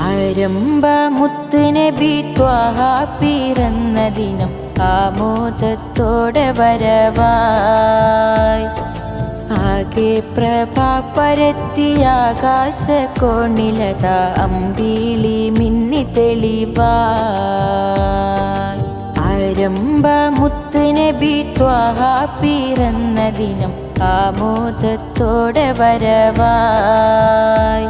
ആരംഭ മുത്തുനബി ത്വാഹ പിറന്ന ദിനം ആമോദത്തോടെ വരവായി. ആകെ പ്രഭ പരത്തിയ ആകാശ കോണിലത അമ്പിളി മിന്നി തെളിവായി. ആരംഭ മുത്തുനബി ത്വാഹ പിറന്ന ദിനം ആമോദത്തോടെ വരവായി.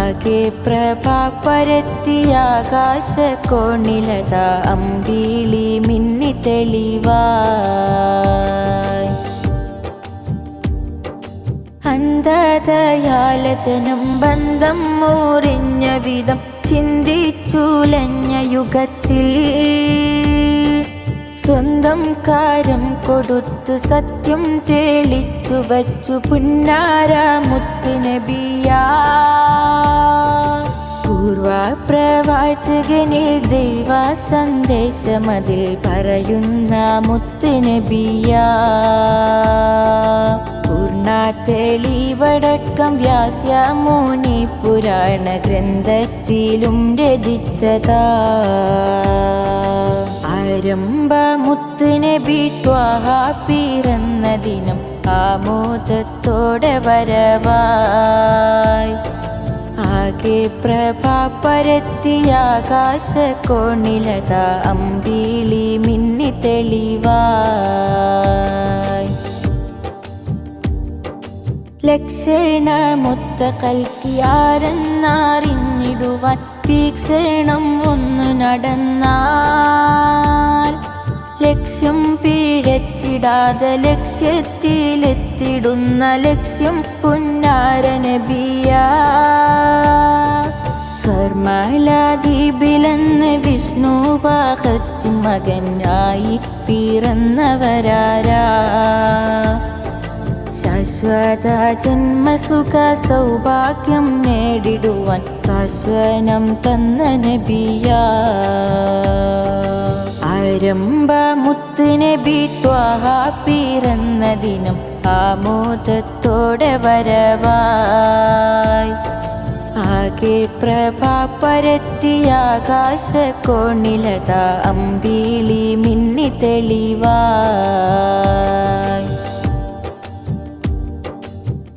ആകെ പ്രഭ പരത്തിയ ആകാശ കോണിലത അമ്പിളി മിന്നി തെളിവായി. അന്ധതയാല ജനം ബന്ധം മുറിഞ്ഞ വിധം ചിന്തിച്ചുലഞ്ഞ യുഗത്തിൽ സ്വന്തം കാര്യം കൊടുത്തു സത്യം തെളിച്ചു വച്ചു പുന്നാര മുത്തുനബിയാ. പൂർവ പ്രവാചകനിൽ ദൈവ സന്ദേശമതിൽ പറയുന്ന മുത്തുനബിയാ. പൂർണ്ണ തെളിവടക്കം വ്യാസമുനി പുരാണ ഗ്രന്ഥത്തിലും രചിച്ചതാ. ആരംഭ മുത്തുനബി ത്വാഹ പിറന്ന ദിനം ആമോദത്തോടെ വരവായി. ആകെ പ്രഭ പരത്തിയ ആകാശ കോണിലത അമ്പിളി മിന്നി തെളിവായി. ലക്ഷണമൊത്ത കൽക്കിയാരെന്നറിഞ്ഞിടുവാൻ വീക്ഷണം ഒന്നു നടന്നാൽ ലക്ഷ്യം പിഴച്ചിടാതെ ലക്ഷ്യത്തിലെത്തിടുന്ന ലക്ഷ്യം പുന്നാര നബിയാ. സ്വർമലാദീപിലെന്ന് വിഷ്ണു വാഹത്തിൻ മകനായി പിറന്നവരാരാ. ശാശ്വത ജന്മസുഖ സൗഭാഗ്യം നേടിടുവാൻ ശാശ്വനം തന്ന നബിയാ. ആരംഭ മുത്തുനബി ത്വാഹ പിറന്ന ദിനം ആമോദത്തോടെ വരവായി. ആകെ പ്രഭ പരത്തിയ ആകാശ കോണിലത അമ്പിളി മിന്നി തെളിവായി.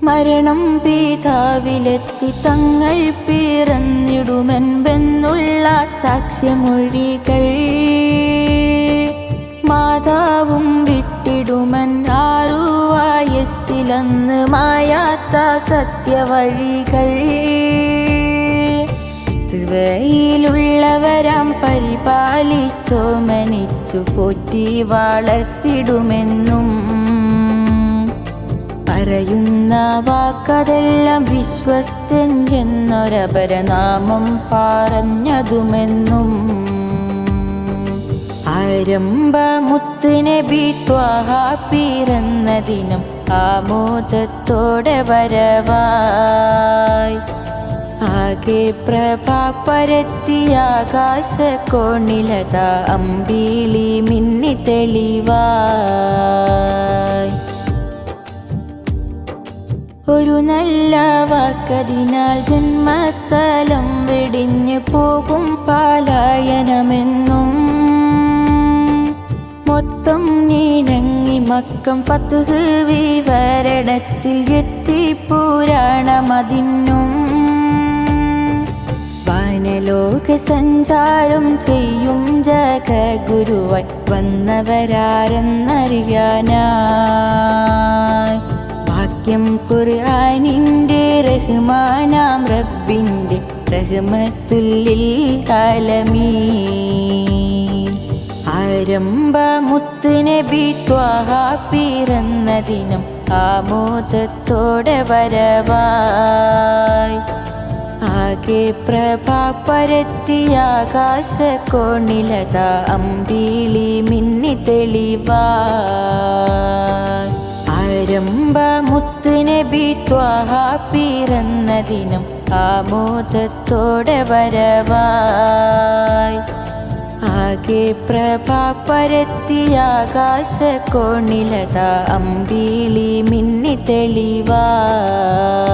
മരണം പിതാവിലെത്തി തങ്ങൾ പിറന്നിടുമെന്നുള്ള സാക്ഷ്യമൊഴികൾ മാതാവും വിട്ടിടുമൻ 6 വയസ്സിലന്ന് മായാത്ത സത്യവഴികൾ. ത്രിവയിലുള്ളവരാം പരിപാലിച്ചോമനിച്ചു പോറ്റി വളർത്തിടുമെന്നും പറയുന്ന വാക്കതെല്ലാം വിശ്വസ്തൻ എന്നൊരപരനാമം പറഞ്ഞതുമെന്നും. ആരംഭ മുത്തുനബി ത്വാഹ പിറന്ന ദിനം ആമോദത്തോടെ വരവായി. ആകെ പ്രഭ പരത്തിയ ആകാശ കോണിലത അമ്പിളി മിന്നി തെളിവായി. ഒരു നല്ല വാക്കതിനാൽ ജന്മസ്ഥലം വെടിഞ്ഞു പോകും പാലായനമെന്നും മൊത്തം നീണങ്ങി മക്കം ഫത്ഹ് വിവരണത്തിൽ എത്തി പുരാണമതിന്നും. വാനലോക സഞ്ചാരം ചെയ്യും ജഗഗുരുവായി വന്നവരാരെന്നറിയാനായി വാക്യം ഖുർആനിന്റെ റഹ്മാനാം റബ്ബിന്റെ റഹ്മത്തുല്ലിൽ ആലമീൻ. ആരംഭ മുത്തുനബി ത്വാഹ പിറന്ന ദിനം ആമോദത്തോടെ വരവായി. ആകെ പ്രഭ പരത്തിയ ആകാശ കോണിലത അമ്പിളി മിന്നി തെളിവായി. ആരംഭ മുത്തുനബി ത്വാഹ പിറന്ന ദിനം ആമോദത്തോടെ വരവായി. ആകെ പ്രഭ പരത്തിയ ആകാശ കോണിലത അമ്പിളി മിന്നി തെളിവായി.